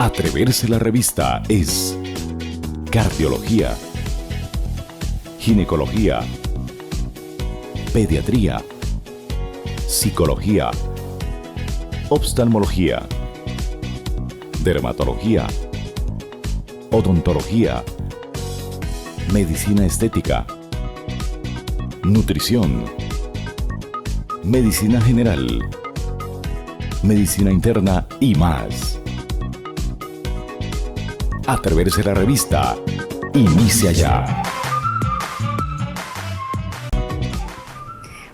Atreverse la revista es cardiología, ginecología, pediatría, psicología, oftalmología, dermatología, odontología, medicina estética, nutrición, medicina general, medicina interna y más. Atreverse la revista inicia ya.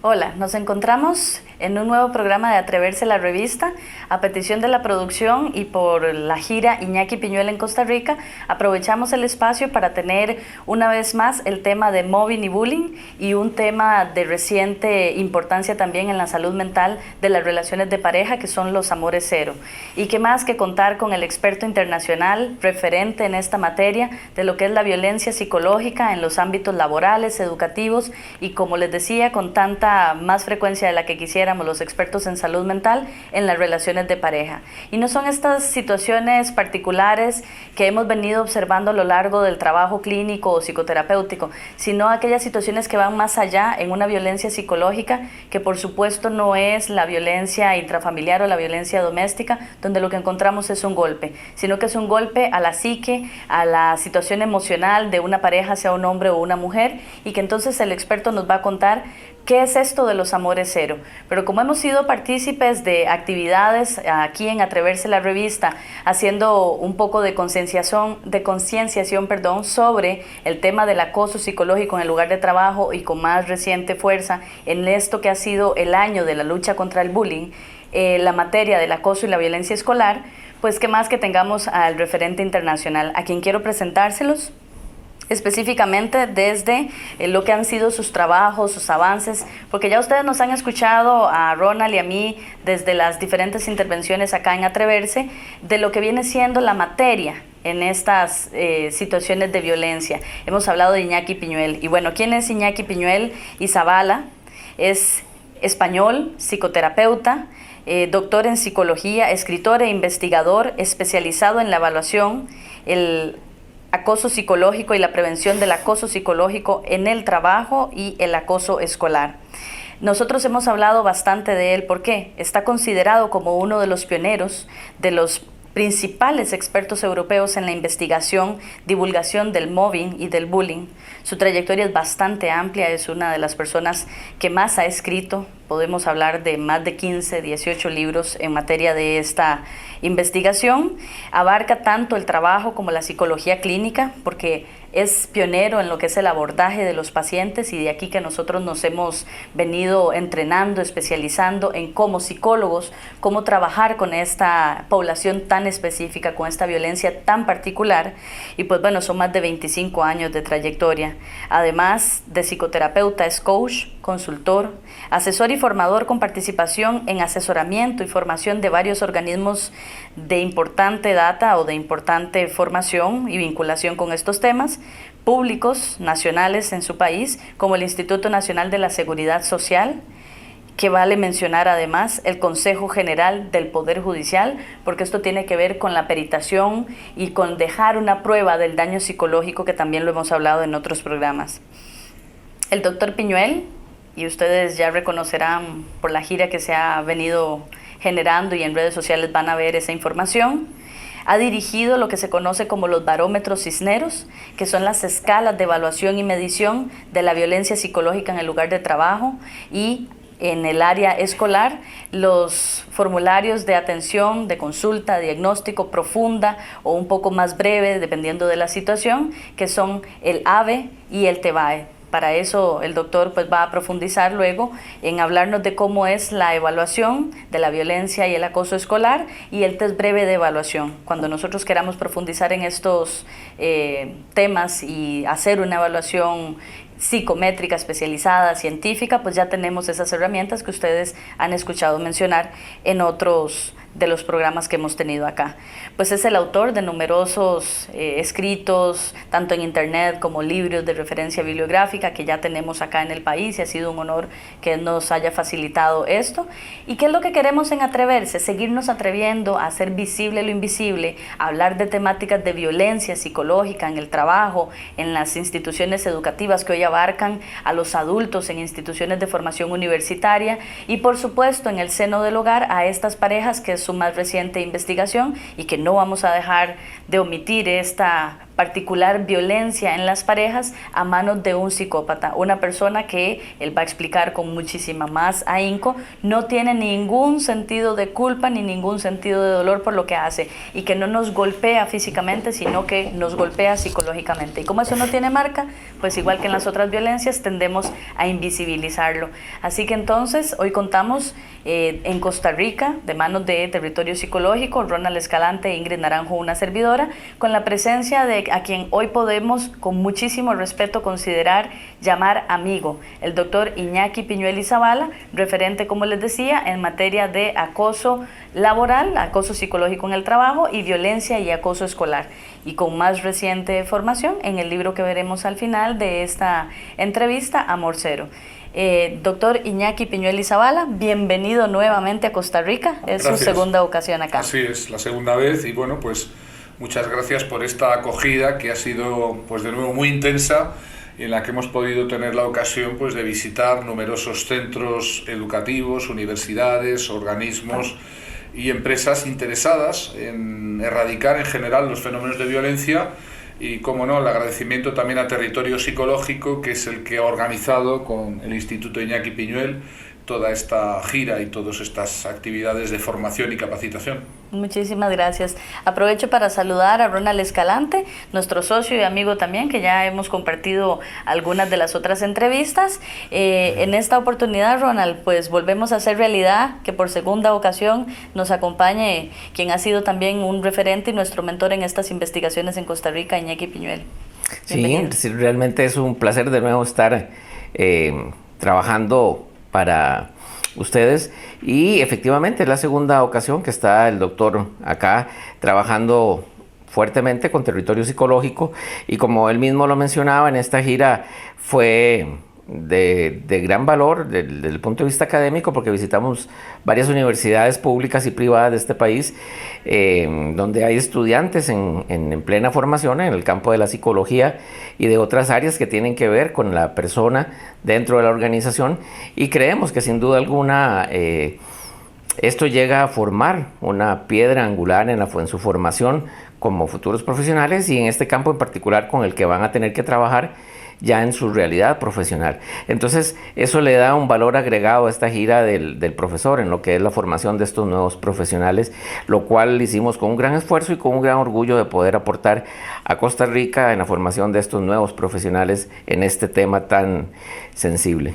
Hola, nos encontramos en un nuevo programa de Atreverse la revista. A petición de la producción y por la gira Iñaki Piñuel en Costa Rica, aprovechamos el espacio para tener una vez más el tema de mobbing y bullying y un tema de reciente importancia también en la salud mental de las relaciones de pareja, que son los amores cero. Y qué más que contar con el experto internacional referente en esta materia de lo que es la violencia psicológica en los ámbitos laborales, educativos y, como les decía, con tanta más frecuencia de la que quisiéramos los expertos en salud mental en las relaciones de pareja. Y no son estas situaciones particulares que hemos venido observando a lo largo del trabajo clínico o psicoterapéutico, sino aquellas situaciones que van más allá en una violencia psicológica, que por supuesto no es la violencia intrafamiliar o la violencia doméstica, donde lo que encontramos es un golpe, sino que es un golpe a la psique, a la situación emocional de una pareja, sea un hombre o una mujer, y que entonces el experto nos va a contar ¿qué es esto de los amores cero? Pero como hemos sido partícipes de actividades aquí en Atreverse la revista, haciendo un poco de concienciación, sobre el tema del acoso psicológico en el lugar de trabajo y con más reciente fuerza en esto que ha sido el año de la lucha contra el bullying, la materia del acoso y la violencia escolar, pues qué más que tengamos al referente internacional, a quien quiero presentárselos específicamente desde lo que han sido sus trabajos, sus avances, porque ya ustedes nos han escuchado a Ronald y a mí desde las diferentes intervenciones acá en Atreverse, de lo que viene siendo la materia en estas situaciones de violencia. Hemos hablado de Iñaki Piñuel, y bueno, ¿quién es Iñaki Piñuel Izabala? Es español, psicoterapeuta, doctor en psicología, escritor e investigador especializado en la evaluación, el acoso psicológico y la prevención del acoso psicológico en el trabajo y el acoso escolar. Nosotros hemos hablado bastante de él porque está considerado como uno de los pioneros, de los principales expertos europeos en la investigación, divulgación del mobbing y del bullying. Su trayectoria es bastante amplia, es una de las personas que más ha escrito. Podemos hablar de más de 15, 18 libros en materia de esta investigación. Abarca tanto el trabajo como la psicología clínica, porque es pionero en lo que es el abordaje de los pacientes, y de aquí que nosotros nos hemos venido entrenando, especializando en como psicólogos, cómo trabajar con esta población tan específica, con esta violencia tan particular. Y pues bueno, son más de 25 años de trayectoria. Además de psicoterapeuta, es coach, consultor, asesor y formador con participación en asesoramiento y formación de varios organismos de importante data o de importante formación y vinculación con estos temas, públicos, nacionales en su país, como el Instituto Nacional de la Seguridad Social, que vale mencionar además el Consejo General del Poder Judicial, porque esto tiene que ver con la peritación y con dejar una prueba del daño psicológico, que también lo hemos hablado en otros programas. El doctor Piñuel, y ustedes ya reconocerán por la gira que se ha venido generando y en redes sociales van a ver esa información, ha dirigido lo que se conoce como los barómetros Cisneros, que son las escalas de evaluación y medición de la violencia psicológica en el lugar de trabajo, y en el área escolar, los formularios de atención, de consulta, diagnóstico profunda o un poco más breve, dependiendo de la situación, que son el AVE y el TEBAE. Para eso el doctor pues va a profundizar luego en hablarnos de cómo es la evaluación de la violencia y el acoso escolar y el test breve de evaluación. Cuando nosotros queramos profundizar en estos temas y hacer una evaluación psicométrica especializada, científica, pues ya tenemos esas herramientas que ustedes han escuchado mencionar en otros de los programas que hemos tenido acá. Pues es el autor de numerosos escritos, tanto en internet como libros de referencia bibliográfica que ya tenemos acá en el país, y ha sido un honor que nos haya facilitado esto. ¿Y qué es lo que queremos en Atreverse? Seguirnos atreviendo a hacer visible lo invisible, a hablar de temáticas de violencia psicológica en el trabajo, en las instituciones educativas que hoy abarcan a los adultos en instituciones de formación universitaria, y por supuesto en el seno del hogar a estas parejas, que es su más reciente investigación, y que no vamos a dejar de omitir esta particular violencia en las parejas a manos de un psicópata, una persona que él va a explicar con muchísima más ahínco, no tiene ningún sentido de culpa ni ningún sentido de dolor por lo que hace, y que no nos golpea físicamente, sino que nos golpea psicológicamente. Y como eso no tiene marca, pues igual que en las otras violencias tendemos a invisibilizarlo. Así que entonces hoy contamos en Costa Rica, de manos de Territorio Psicológico, Ronald Escalante e Ingrid Naranjo, una servidora, con la presencia de a quien hoy podemos con muchísimo respeto considerar llamar amigo, el doctor Iñaki Piñuel Izabala, referente, como les decía, en materia de acoso laboral, acoso psicológico en el trabajo y violencia y acoso escolar, y con más reciente formación en el libro que veremos al final de esta entrevista, Amor Cero. Doctor Iñaki Piñuel Izabala, bienvenido nuevamente a Costa Rica. Es Gracias. Su segunda ocasión acá. Así es, la segunda vez, y bueno, pues muchas gracias por esta acogida que ha sido, pues de nuevo, muy intensa, y en la que hemos podido tener la ocasión, pues, de visitar numerosos centros educativos, universidades, organismos y empresas interesadas en erradicar en general los fenómenos de violencia. Y, como no, el agradecimiento también a Territorio Psicológico, que es el que ha organizado con el Instituto Iñaki Piñuel toda esta gira y todas estas actividades de formación y capacitación. Muchísimas gracias. Aprovecho para saludar a Ronald Escalante, nuestro socio y amigo también, que ya hemos compartido algunas de las otras entrevistas. En esta oportunidad, Ronald, pues volvemos a hacer realidad que por segunda ocasión nos acompañe quien ha sido también un referente y nuestro mentor en estas investigaciones en Costa Rica, Iñaki Piñuel. Sí, realmente es un placer de nuevo estar trabajando para ustedes, y efectivamente es la segunda ocasión que está el doctor acá trabajando fuertemente con Territorio Psicológico, y como él mismo lo mencionaba, en esta gira fue de gran valor desde el punto de vista académico, porque visitamos varias universidades públicas y privadas de este país, donde hay estudiantes en plena formación en el campo de la psicología y de otras áreas que tienen que ver con la persona dentro de la organización, y creemos que sin duda alguna esto llega a formar una piedra angular en su formación como futuros profesionales, y en este campo en particular con el que van a tener que trabajar ya en su realidad profesional. Entonces eso le da un valor agregado a esta gira del profesor en lo que es la formación de estos nuevos profesionales, lo cual hicimos con un gran esfuerzo y con un gran orgullo de poder aportar a Costa Rica en la formación de estos nuevos profesionales en este tema tan sensible.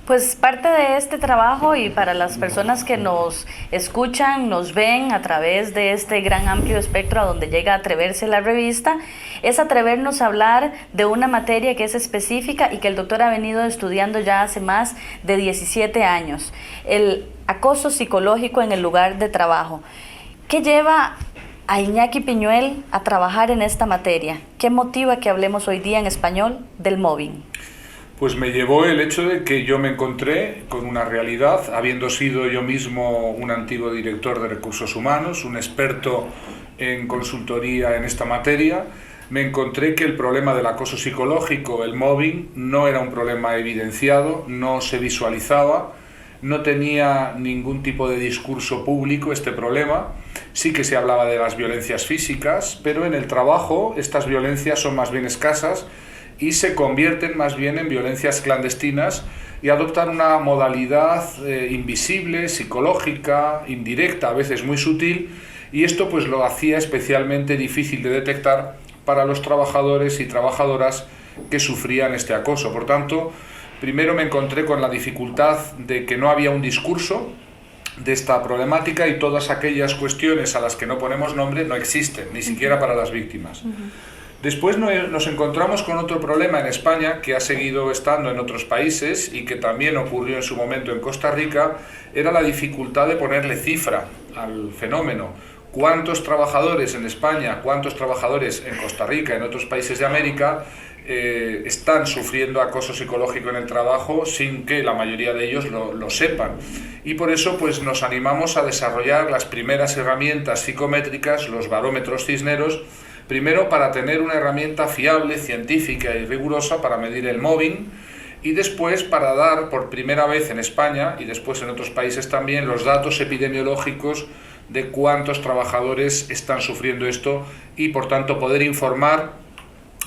Pues parte de este trabajo, y para las personas que nos escuchan, nos ven a través de este gran amplio espectro a donde llega a Atreverse la revista, es atrevernos a hablar de una materia que es específica y que el doctor ha venido estudiando ya hace más de 17 años, el acoso psicológico en el lugar de trabajo. ¿Qué lleva a Iñaki Piñuel a trabajar en esta materia? ¿Qué motiva que hablemos hoy día en español del mobbing? Pues me llevó el hecho de que yo me encontré con una realidad, habiendo sido yo mismo un antiguo director de recursos humanos, un experto en consultoría en esta materia. Me encontré que el problema del acoso psicológico, el mobbing, no era un problema evidenciado, no se visualizaba, no tenía ningún tipo de discurso público este problema. Sí que se hablaba de las violencias físicas, pero en el trabajo estas violencias son más bien escasas y se convierten más bien en violencias clandestinas y adoptan una modalidad invisible, psicológica, indirecta, a veces muy sutil, y esto pues lo hacía especialmente difícil de detectar para los trabajadores y trabajadoras que sufrían este acoso. Por tanto, primero me encontré con la dificultad de que no había un discurso de esta problemática, y todas aquellas cuestiones a las que no ponemos nombre no existen, ni siquiera para las víctimas. Después nos encontramos con otro problema en España, que ha seguido estando en otros países y que también ocurrió en su momento en Costa Rica, era la dificultad de ponerle cifra al fenómeno. ¿Cuántos trabajadores en España, cuántos trabajadores en Costa Rica, en otros países de América, están sufriendo acoso psicológico en el trabajo sin que la mayoría de ellos lo sepan? Y por eso pues, nos animamos a desarrollar las primeras herramientas psicométricas, los barómetros Cisneros, primero para tener una herramienta fiable, científica y rigurosa para medir el mobbing, y después para dar por primera vez en España y después en otros países también los datos epidemiológicos de cuántos trabajadores están sufriendo esto y por tanto poder informar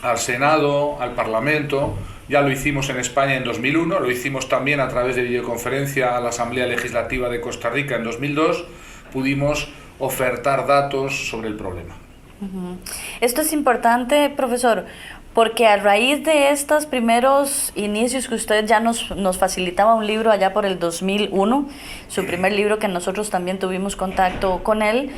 al Senado, al Parlamento. Ya lo hicimos en España en 2001, lo hicimos también a través de videoconferencia a la Asamblea Legislativa de Costa Rica en 2002, pudimos ofertar datos sobre el problema. Esto es importante, profesor, porque a raíz de estos primeros inicios que usted ya nos facilitaba un libro allá por el 2001, su primer libro que nosotros también tuvimos contacto con él,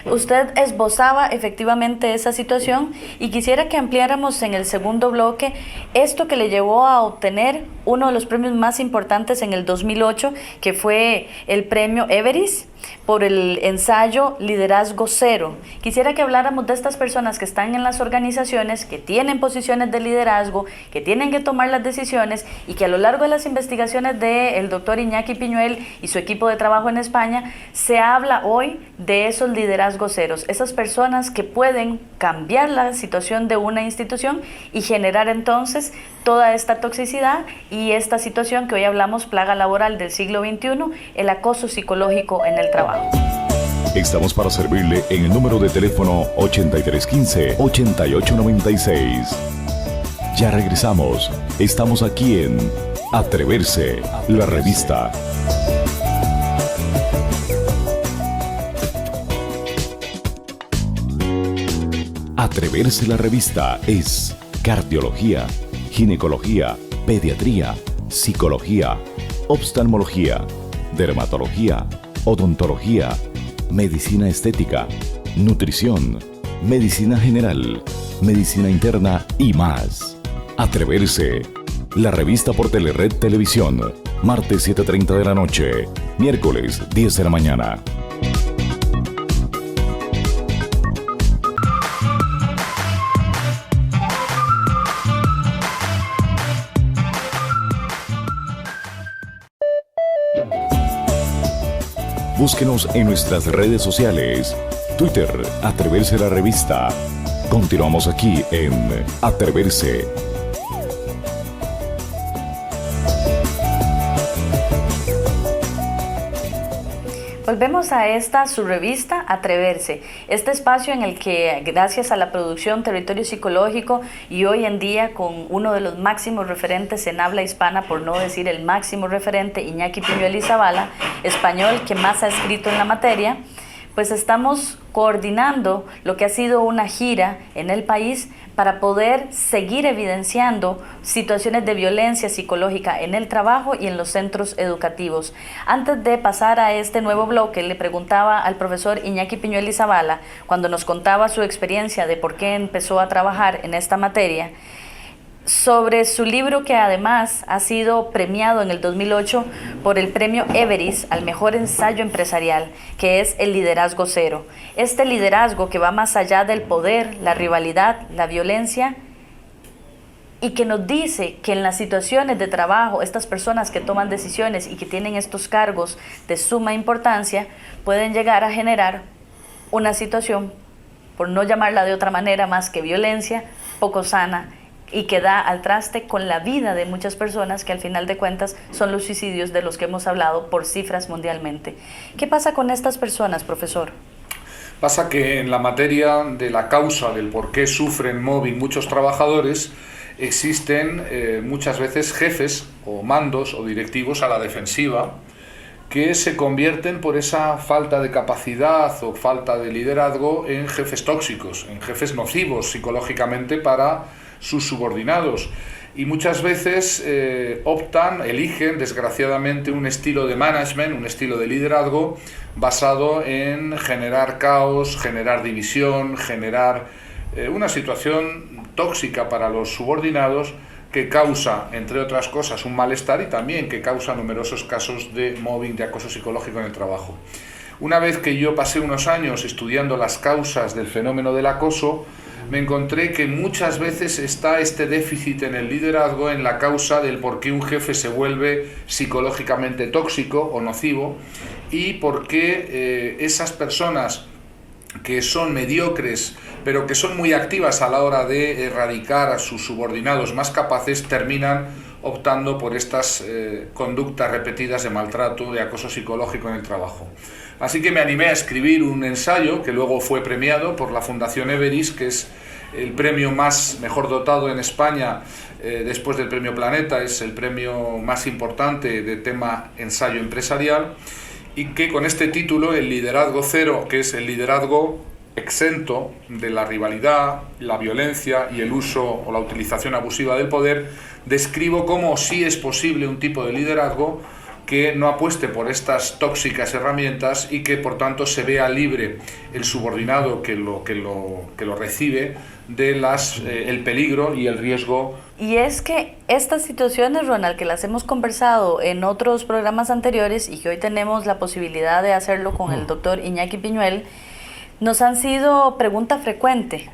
usted esbozaba efectivamente esa situación y quisiera que ampliáramos en el segundo bloque esto que le llevó a obtener uno de los premios más importantes en el 2008, que fue el premio Everest por el ensayo Liderazgo Cero. Quisiera que habláramos de estas personas que están en las organizaciones, que tienen posiciones de liderazgo, que tienen que tomar las decisiones y que a lo largo de las investigaciones del doctor Iñaki Piñuel y su equipo de trabajo en España, se habla hoy de esos liderazgos ceros, esas personas que pueden cambiar la situación de una institución y generar entonces toda esta toxicidad y esta situación que hoy hablamos, plaga laboral del siglo XXI, el acoso psicológico en el trabajo. Estamos para servirle en el número de teléfono 8315-8896. Ya regresamos. Estamos aquí en Atreverse, la revista. Atreverse, la revista es cardiología, ginecología, pediatría, psicología, oftalmología, dermatología, odontología, medicina estética, nutrición, medicina general, medicina interna y más. Atreverse, la revista por Telered Televisión, martes 7:30 de la noche, miércoles 10 de la mañana. Búsquenos en nuestras redes sociales. Twitter, Atreverse la revista. Continuamos aquí en Atreverse. Volvemos a esta, su revista, Atreverse, este espacio en el que, gracias a la producción Territorio Psicológico y hoy en día con uno de los máximos referentes en habla hispana, por no decir el máximo referente, Iñaki Piñuel y Zavala, español que más ha escrito en la materia, pues estamos coordinando lo que ha sido una gira en el país para poder seguir evidenciando situaciones de violencia psicológica en el trabajo y en los centros educativos. Antes de pasar a este nuevo bloque, le preguntaba al profesor Iñaki Piñuel y Zavala, cuando nos contaba su experiencia de por qué empezó a trabajar en esta materia, sobre su libro que además ha sido premiado en el 2008 por el premio Everest al mejor ensayo empresarial, que es el liderazgo cero. Este liderazgo que va más allá del poder, la rivalidad, la violencia, y que nos dice que en las situaciones de trabajo, estas personas que toman decisiones y que tienen estos cargos de suma importancia, pueden llegar a generar una situación, por no llamarla de otra manera más que violencia, poco sana, y que da al traste con la vida de muchas personas que al final de cuentas son los suicidios de los que hemos hablado por cifras mundialmente. ¿Qué pasa con estas personas, profesor? Pasa que en la materia de la causa del por qué sufren mobbing muchos trabajadores, existen muchas veces jefes o mandos o directivos a la defensiva que se convierten por esa falta de capacidad o falta de liderazgo en jefes tóxicos, en jefes nocivos psicológicamente para sus subordinados, y muchas veces eligen desgraciadamente un estilo de management, un estilo de liderazgo basado en generar caos, generar división, generar una situación tóxica para los subordinados que causa, entre otras cosas, un malestar y también que causa numerosos casos de mobbing, de acoso psicológico en el trabajo. Una vez que yo pasé unos años estudiando las causas del fenómeno del acoso, me encontré que muchas veces está este déficit en el liderazgo en la causa del por qué un jefe se vuelve psicológicamente tóxico o nocivo y por qué esas personas que son mediocres, pero que son muy activas a la hora de erradicar a sus subordinados más capaces, terminan optando por estas conductas repetidas de maltrato, de acoso psicológico en el trabajo. Así que me animé a escribir un ensayo que luego fue premiado por la Fundación Everis, que es el premio mejor dotado en España después del Premio Planeta, es el premio más importante de tema ensayo empresarial, y que con este título, El liderazgo cero, que es el liderazgo exento de la rivalidad, la violencia y el uso o la utilización abusiva del poder, describo cómo sí es posible un tipo de liderazgo que no apueste por estas tóxicas herramientas y que por tanto se vea libre el subordinado que lo recibe de el peligro y el riesgo. Y es que estas situaciones, Ronald, que las hemos conversado en otros programas anteriores y que hoy tenemos la posibilidad de hacerlo con el doctor Iñaki Piñuel, nos han sido pregunta frecuente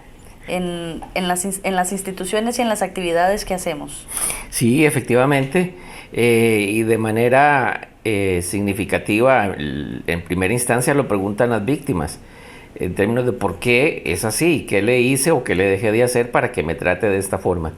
en las instituciones y en las actividades que hacemos. Sí, efectivamente, y de manera significativa, en primera instancia lo preguntan las víctimas, en términos de por qué es así, qué le hice o qué le dejé de hacer para que me trate de esta forma.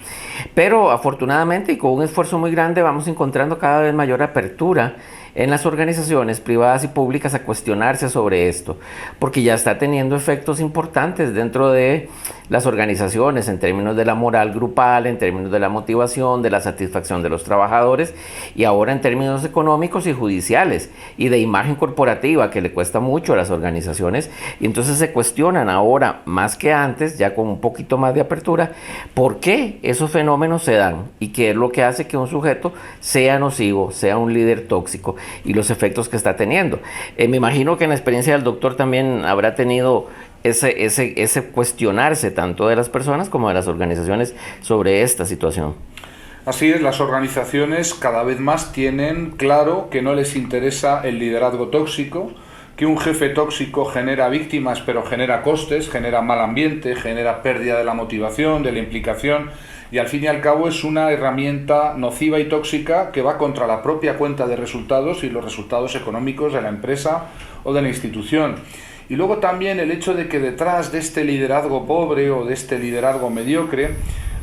Pero afortunadamente y con un esfuerzo muy grande vamos encontrando cada vez mayor apertura en las organizaciones privadas y públicas a cuestionarse sobre esto, porque ya está teniendo efectos importantes dentro de las organizaciones en términos de la moral grupal, en términos de la motivación, de la satisfacción de los trabajadores y ahora en términos económicos y judiciales y de imagen corporativa que le cuesta mucho a las organizaciones, y entonces se cuestionan ahora más que antes, ya con un poquito más de apertura, por qué esos fenómenos se dan y qué es lo que hace que un sujeto sea nocivo, sea un líder tóxico y los efectos que está teniendo. Me imagino que en la experiencia del doctor también habrá tenido ese cuestionarse tanto de las personas como de las organizaciones sobre esta situación. Así es, las organizaciones cada vez más tienen claro que no les interesa el liderazgo tóxico, que un jefe tóxico genera víctimas, pero genera costes, genera mal ambiente, genera pérdida de la motivación, de la implicación, y al fin y al cabo es una herramienta nociva y tóxica que va contra la propia cuenta de resultados y los resultados económicos de la empresa o de la institución. Y luego también el hecho de que detrás de este liderazgo pobre o de este liderazgo mediocre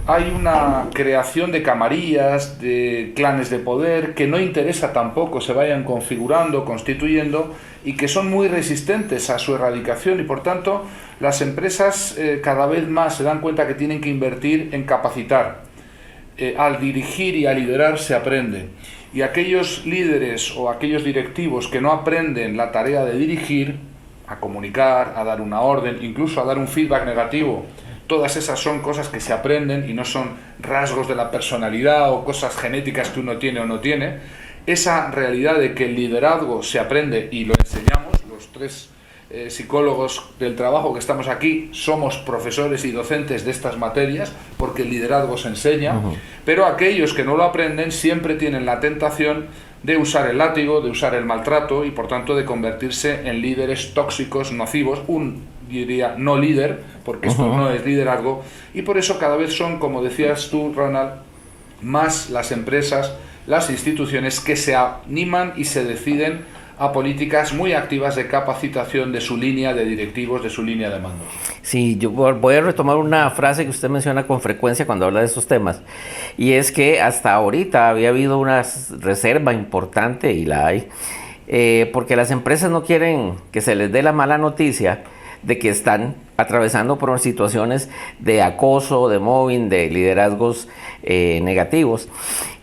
hay una creación de camarillas, de clanes de poder que no interesa tampoco se vayan configurando, constituyendo y que son muy resistentes a su erradicación y por tanto las empresas cada vez más se dan cuenta que tienen que invertir en capacitar. Al dirigir y a liderar se aprende y aquellos líderes o aquellos directivos que no aprenden la tarea de dirigir, a comunicar, a dar una orden, incluso a dar un feedback negativo, todas esas son cosas que se aprenden y no son rasgos de la personalidad o cosas genéticas que uno tiene o no tiene. Esa realidad de que el liderazgo se aprende y lo enseñamos, los tres psicólogos del trabajo que estamos aquí somos profesores y docentes de estas materias porque el liderazgo se enseña, pero aquellos que no lo aprenden siempre tienen la tentación de usar el látigo, de usar el maltrato y por tanto de convertirse en líderes tóxicos, nocivos, diría no líder, porque esto no es liderazgo, y por eso cada vez son, como decías tú, Ronald, más las empresas, las instituciones que se animan y se deciden a políticas muy activas de capacitación de su línea de directivos, de su línea de mando. Sí, yo voy a retomar una frase que usted menciona con frecuencia cuando habla de estos temas, y es que hasta ahorita había habido una reserva importante, y la hay, porque las empresas no quieren que se les dé la mala noticia de que están atravesando por situaciones de acoso, de mobbing, de liderazgos negativos.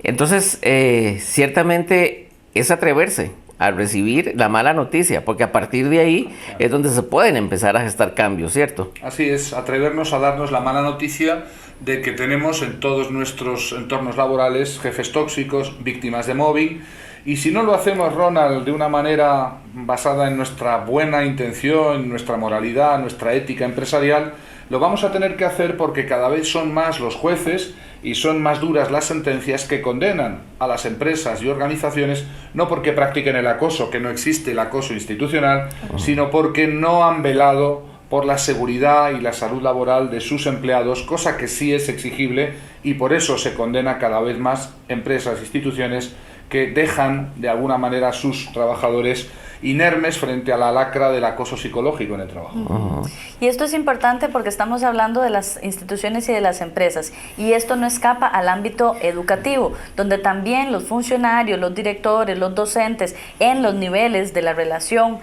Entonces, ciertamente es atreverse a recibir la mala noticia, porque a partir de ahí es donde se pueden empezar a gestar cambios, ¿cierto? Así es, atrevernos a darnos la mala noticia de que tenemos en todos nuestros entornos laborales jefes tóxicos, víctimas de mobbing, y si no lo hacemos, Ronald, de una manera basada en nuestra buena intención, nuestra moralidad, nuestra ética empresarial, lo vamos a tener que hacer porque cada vez son más los jueces y son más duras las sentencias que condenan a las empresas y organizaciones no porque practiquen el acoso, que no existe el acoso institucional, sino porque no han velado por la seguridad y la salud laboral de sus empleados, cosa que sí es exigible, y por eso se condena cada vez más empresas e instituciones que dejan de alguna manera a sus trabajadores inermes frente a la lacra del acoso psicológico en el trabajo. Y esto es importante porque estamos hablando de las instituciones y de las empresas, y esto no escapa al ámbito educativo, donde también los funcionarios, los directores, los docentes, en los niveles de la relación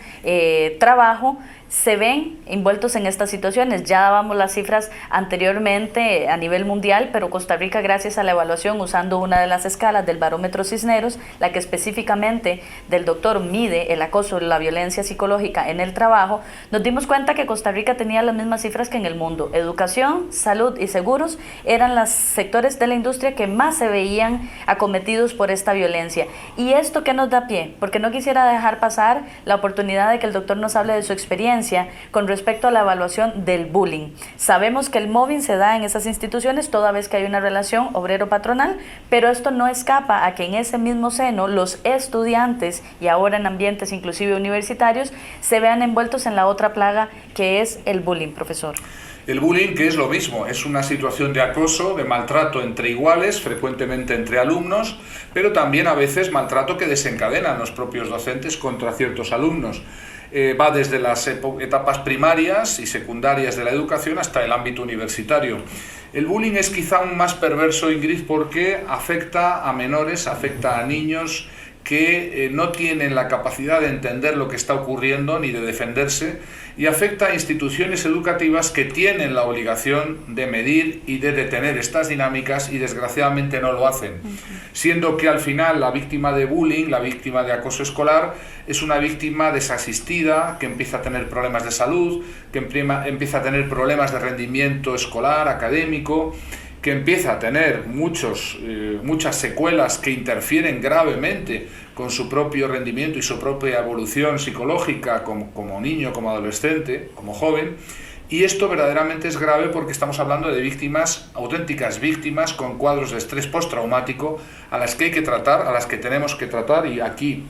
trabajo, se ven envueltos en estas situaciones. Ya dábamos las cifras anteriormente a nivel mundial, pero Costa Rica, gracias a la evaluación usando una de las escalas del barómetro Cisneros, la que específicamente del doctor mide el acoso, la violencia psicológica en el trabajo, nos dimos cuenta que Costa Rica tenía las mismas cifras que en el mundo. Educación, salud y seguros eran los sectores de la industria que más se veían acometidos por esta violencia. ¿Y esto qué nos da pie? Porque no quisiera dejar pasar la oportunidad de que el doctor nos hable de su experiencia con respecto a la evaluación del bullying. Sabemos que el mobbing se da en esas instituciones toda vez que hay una relación obrero-patronal, pero esto no escapa a que en ese mismo seno los estudiantes, y ahora en ambientes inclusive universitarios, se vean envueltos en la otra plaga que es el bullying, profesor. El bullying, que es lo mismo, es una situación de acoso, de maltrato entre iguales, frecuentemente entre alumnos, pero también a veces maltrato que desencadenan los propios docentes contra ciertos alumnos. Va desde las etapas primarias y secundarias de la educación hasta el ámbito universitario. El bullying es quizá aún más perverso, Ingrid, porque afecta a menores, afecta a niños que no tienen la capacidad de entender lo que está ocurriendo ni de defenderse, y afecta a instituciones educativas que tienen la obligación de medir y de detener estas dinámicas y desgraciadamente no lo hacen, siendo que al final la víctima de bullying, la víctima de acoso escolar, es una víctima desasistida que empieza a tener problemas de salud, que empieza a tener problemas de rendimiento escolar, académico, que empieza a tener muchas secuelas que interfieren gravemente con su propio rendimiento y su propia evolución psicológica como niño, como adolescente, como joven. Y esto verdaderamente es grave porque estamos hablando de víctimas, auténticas víctimas con cuadros de estrés postraumático a las que hay que tratar, a las que tenemos que tratar, y aquí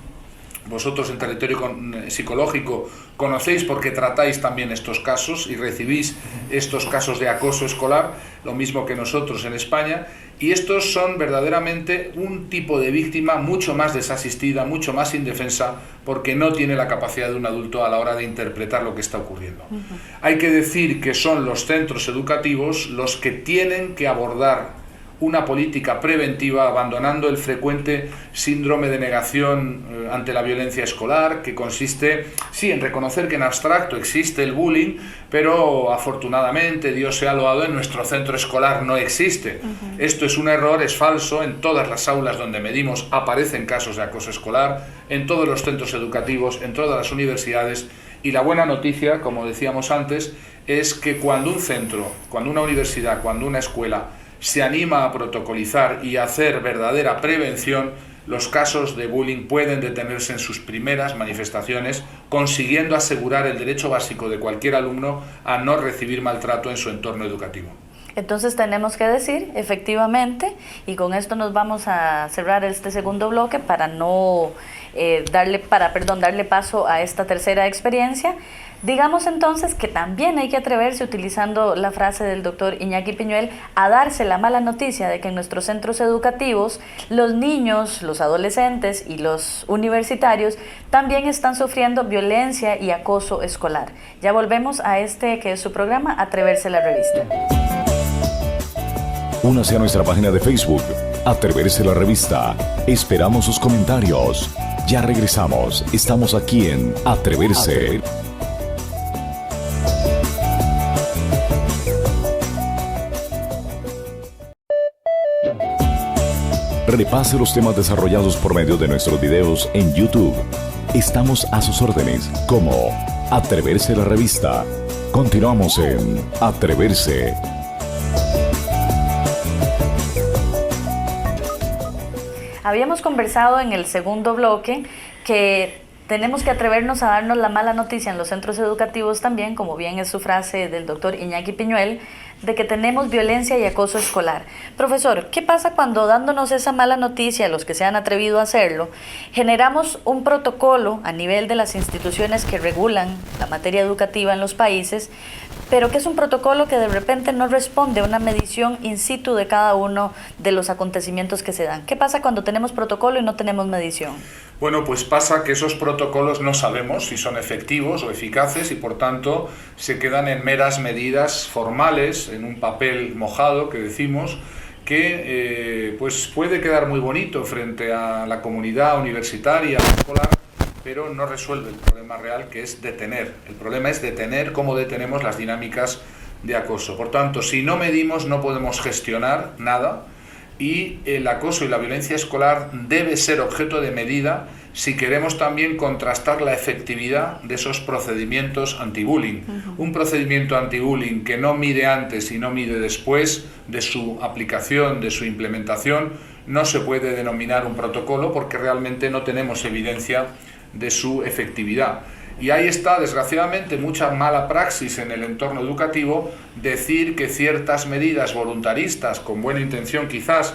vosotros en territorio psicológico conocéis porque tratáis también estos casos y recibís estos casos de acoso escolar, lo mismo que nosotros en España, y estos son verdaderamente un tipo de víctima mucho más desasistida, mucho más indefensa, porque no tiene la capacidad de un adulto a la hora de interpretar lo que está ocurriendo. Hay que decir que son los centros educativos los que tienen que abordar una política preventiva, abandonando el frecuente síndrome de negación ante la violencia escolar, que consiste, sí, en reconocer que en abstracto existe el bullying, pero afortunadamente, Dios sea loado, en nuestro centro escolar no existe. Esto es un error, es falso. En todas las aulas donde medimos aparecen casos de acoso escolar, en todos los centros educativos, en todas las universidades, y la buena noticia, como decíamos antes, es que cuando un centro, cuando una universidad, cuando una escuela se anima a protocolizar y a hacer verdadera prevención, los casos de bullying pueden detenerse en sus primeras manifestaciones, consiguiendo asegurar el derecho básico de cualquier alumno a no recibir maltrato en su entorno educativo. Entonces tenemos que decir, efectivamente, y con esto nos vamos a cerrar este segundo bloque para no darle paso a esta tercera experiencia. Digamos entonces que también hay que atreverse, utilizando la frase del doctor Iñaki Piñuel, a darse la mala noticia de que en nuestros centros educativos los niños, los adolescentes y los universitarios también están sufriendo violencia y acoso escolar. Ya volvemos a este que es su programa, Atreverse la Revista. Únase a nuestra página de Facebook, Atreverse la Revista. Esperamos sus comentarios. Ya regresamos. Estamos aquí en Atreverse. Repase los temas desarrollados por medio de nuestros videos en YouTube. Estamos a sus órdenes como Atreverse la Revista. Continuamos en Atreverse. Habíamos conversado en el segundo bloque que tenemos que atrevernos a darnos la mala noticia en los centros educativos también, como bien es su frase del doctor Iñaki Piñuel, de que tenemos violencia y acoso escolar. Profesor, ¿qué pasa cuando dándonos esa mala noticia a los que se han atrevido a hacerlo, generamos un protocolo a nivel de las instituciones que regulan la materia educativa en los países, pero que es un protocolo que de repente no responde a una medición in situ de cada uno de los acontecimientos que se dan? ¿Qué pasa cuando tenemos protocolo y no tenemos medición? Bueno, pues pasa que esos protocolos no sabemos si son efectivos o eficaces y por tanto se quedan en meras medidas formales, en un papel mojado que decimos, que pues puede quedar muy bonito frente a la comunidad universitaria, escolar, pero no resuelve el problema real, que es detener. El problema es detener cómo detenemos las dinámicas de acoso. Por tanto, si no medimos no podemos gestionar nada, y el acoso y la violencia escolar debe ser objeto de medida si queremos también contrastar la efectividad de esos procedimientos anti-bullying. Un procedimiento anti-bullying que no mide antes y no mide después de su aplicación, de su implementación, no se puede denominar un protocolo porque realmente no tenemos evidencia de su efectividad. Y ahí está, desgraciadamente, mucha mala praxis en el entorno educativo, decir que ciertas medidas voluntaristas, con buena intención quizás,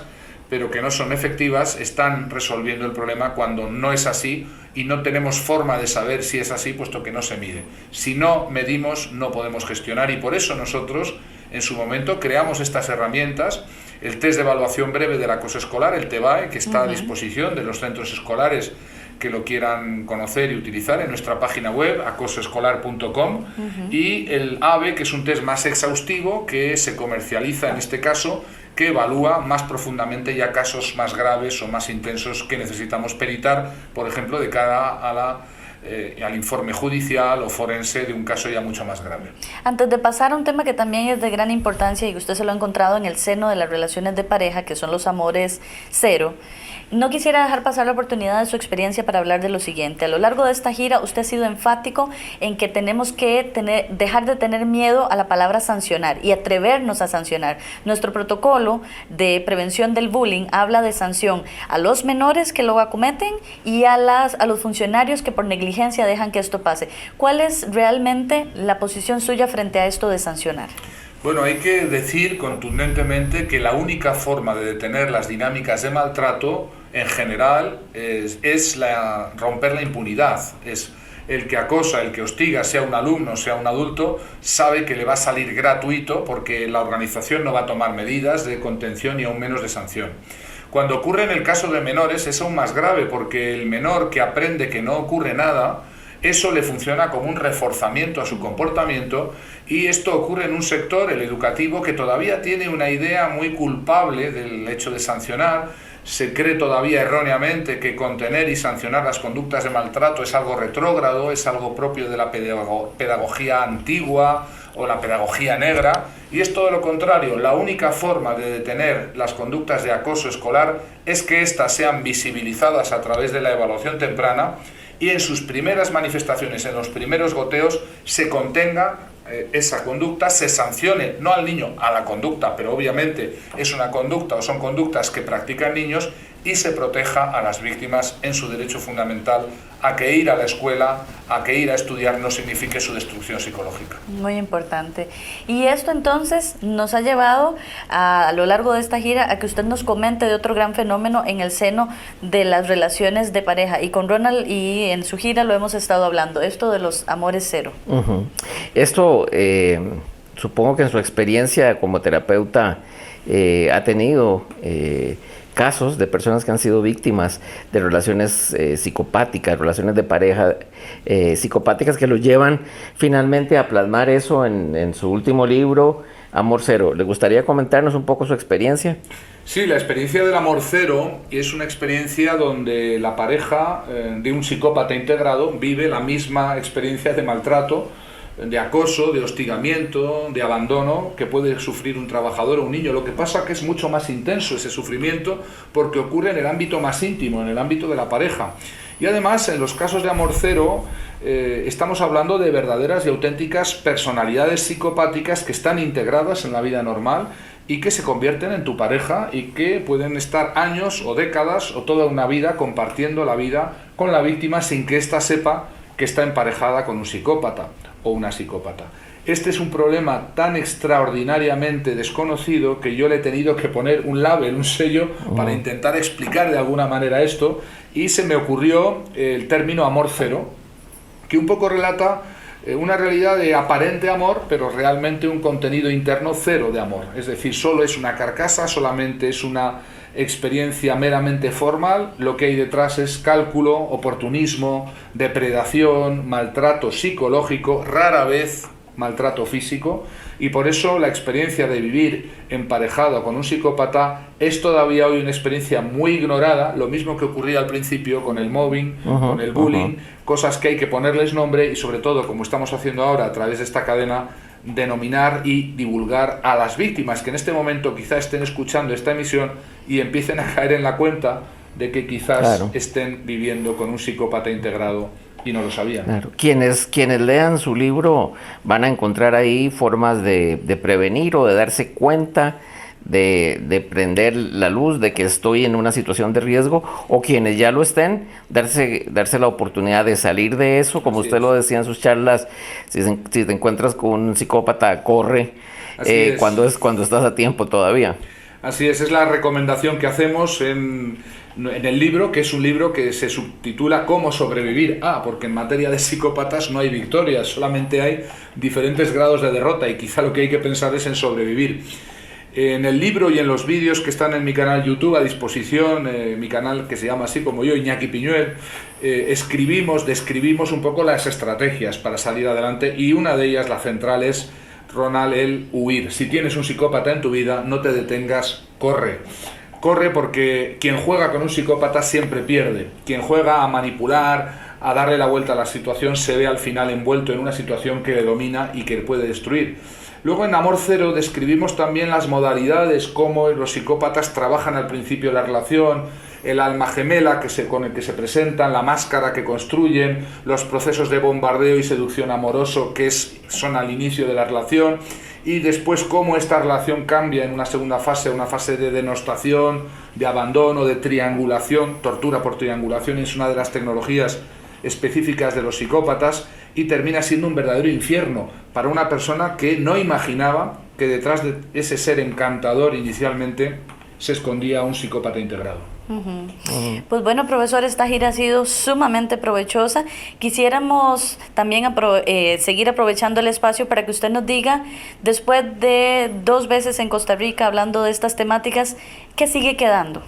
pero que no son efectivas, están resolviendo el problema cuando no es así y no tenemos forma de saber si es así, puesto que no se mide. Si no medimos, no podemos gestionar y por eso nosotros, en su momento, creamos estas herramientas, el test de evaluación breve del acoso escolar, el TEBAE, que está a disposición de los centros escolares que lo quieran conocer y utilizar en nuestra página web, acosoescolar.com, y el AVE, que es un test más exhaustivo que se comercializa en este caso, que evalúa más profundamente ya casos más graves o más intensos que necesitamos peritar, por ejemplo, de cara a al informe judicial o forense de un caso ya mucho más grave. Antes de pasar a un tema que también es de gran importancia y que usted se lo ha encontrado en el seno de las relaciones de pareja, que son los amores cero, no quisiera dejar pasar la oportunidad de su experiencia para hablar de lo siguiente. A lo largo de esta gira usted ha sido enfático en que tenemos que dejar de tener miedo a la palabra sancionar y atrevernos a sancionar. Nuestro protocolo de prevención del bullying habla de sanción a los menores que lo acometen y a los funcionarios que por negligencia dejan que esto pase. ¿Cuál es realmente la posición suya frente a esto de sancionar? Bueno, hay que decir contundentemente que la única forma de detener las dinámicas de maltrato en general es romper la impunidad. Es el que acosa, el que hostiga, sea un alumno, sea un adulto, sabe que le va a salir gratuito porque la organización no va a tomar medidas de contención y aún menos de sanción. Cuando ocurre en el caso de menores es aún más grave porque el menor que aprende que no ocurre nada, eso le funciona como un reforzamiento a su comportamiento y esto ocurre en un sector, el educativo, que todavía tiene una idea muy culpable del hecho de sancionar. Se cree todavía erróneamente que contener y sancionar las conductas de maltrato es algo retrógrado, es algo propio de la pedagogía antigua o la pedagogía negra, y es todo lo contrario. La única forma de detener las conductas de acoso escolar es que éstas sean visibilizadas a través de la evaluación temprana y en sus primeras manifestaciones, en los primeros goteos, se contenga esa conducta, se sancione, no al niño, a la conducta, pero obviamente es una conducta o son conductas que practican niños, y se proteja a las víctimas en su derecho fundamental a que ir a la escuela, a que ir a estudiar no signifique su destrucción psicológica. Muy importante. Y esto entonces nos ha llevado a lo largo de esta gira a que usted nos comente de otro gran fenómeno en el seno de las relaciones de pareja. Y con Ronald y en su gira lo hemos estado hablando, esto de los amores cero. Esto, supongo que en su experiencia como terapeuta ha tenido casos de personas que han sido víctimas de relaciones psicopáticas, relaciones de pareja psicopáticas, que lo llevan finalmente a plasmar eso en su último libro, Amor Cero. ¿Le gustaría comentarnos un poco su experiencia? Sí, la experiencia del amor cero es una experiencia donde la pareja de un psicópata integrado vive la misma experiencia de maltrato, de acoso, de hostigamiento, de abandono que puede sufrir un trabajador o un niño. Lo que pasa es que es mucho más intenso ese sufrimiento porque ocurre en el ámbito más íntimo, en el ámbito de la pareja. Y además, en los casos de amor cero, estamos hablando de verdaderas y auténticas personalidades psicopáticas que están integradas en la vida normal y que se convierten en tu pareja y que pueden estar años o décadas o toda una vida compartiendo la vida con la víctima sin que ésta sepa que está emparejada con un psicópata o una psicópata. Este es un problema tan extraordinariamente desconocido que yo le he tenido que poner un label, un sello, para intentar explicar de alguna manera esto, y se me ocurrió el término amor cero, que un poco relata una realidad de aparente amor, pero realmente un contenido interno cero de amor. Es decir, solo es una carcasa, solamente es una experiencia meramente formal, lo que hay detrás es cálculo, oportunismo, depredación, maltrato psicológico, rara vez maltrato físico, y por eso la experiencia de vivir emparejado con un psicópata es todavía hoy una experiencia muy ignorada, lo mismo que ocurría al principio con el mobbing, con el bullying, cosas que hay que ponerles nombre y sobre todo, como estamos haciendo ahora a través de esta cadena, denominar y divulgar a las víctimas que en este momento quizá estén escuchando esta emisión y empiecen a caer en la cuenta de que quizás estén viviendo con un psicópata integrado y no lo sabían. Claro. Quienes lean su libro van a encontrar ahí formas de prevenir o de darse cuenta, de prender la luz de que estoy en una situación de riesgo, o quienes ya lo estén, darse la oportunidad de salir de eso, como usted lo decía en sus charlas, si te encuentras con un psicópata, corre, cuando estás a tiempo todavía. Así es la recomendación que hacemos en el libro, que es un libro que se subtitula ¿Cómo sobrevivir? Porque en materia de psicópatas no hay victorias, solamente hay diferentes grados de derrota, y quizá lo que hay que pensar es en sobrevivir. En el libro y en los vídeos que están en mi canal YouTube a disposición, mi canal que se llama así como yo, Iñaki Piñuel, describimos un poco las estrategias para salir adelante, y una de ellas, la central, es, Ronald, el huir. Si tienes un psicópata en tu vida, no te detengas, corre. Corre, porque quien juega con un psicópata siempre pierde. Quien juega a manipular, a darle la vuelta a la situación, se ve al final envuelto en una situación que le domina y que puede destruir. Luego en Amor Cero describimos también las modalidades, cómo los psicópatas trabajan al principio de la relación, el alma gemela con el que se presentan, la máscara que construyen, los procesos de bombardeo y seducción amoroso que son al inicio de la relación, y después cómo esta relación cambia en una segunda fase, una fase de denostación, de abandono, de triangulación. Tortura por triangulación es una de las tecnologías específicas de los psicópatas, y termina siendo un verdadero infierno para una persona que no imaginaba que detrás de ese ser encantador inicialmente se escondía un psicópata integrado. Pues bueno, profesor, esta gira ha sido sumamente provechosa. Quisiéramos también seguir aprovechando el espacio para que usted nos diga, después de 2 veces en Costa Rica hablando de estas temáticas, ¿qué sigue quedando?